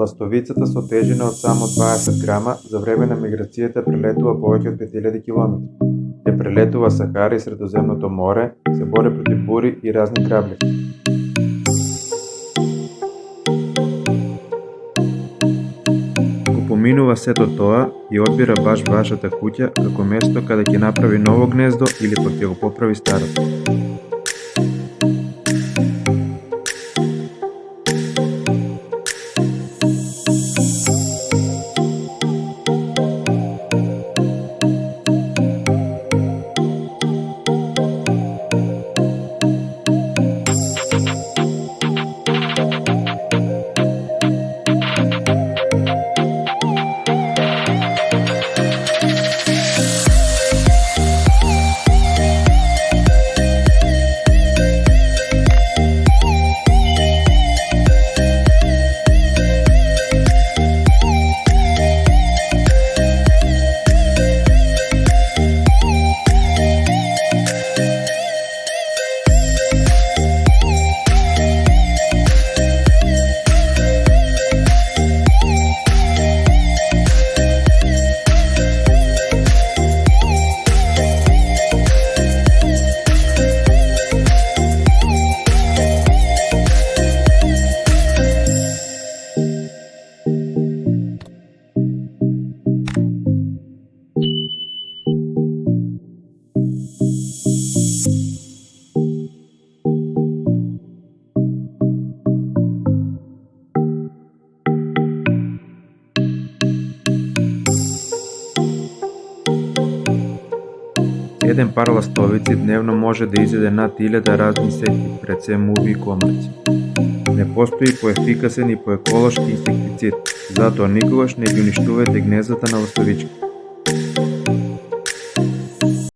Ластовицата со тежина од само 20 грама за време на миграцијата прелетува повеќе од 5000 километри. Ја прелетува Сахара и Средоземното море, се бори против бури и разни грабли. Го поминува сето тоа и одбира баш вашата куќа како место каде ќе направи ново гнездо или пак ќе го поправи старото. Еден пар ластовици дневно може да изеде над 1000 разни инсекти, пред се муви и комарци. Не постои поефикасен и поеколошки инсектицид, затоа никогаш не ги уништувајте гнездата на ластовички.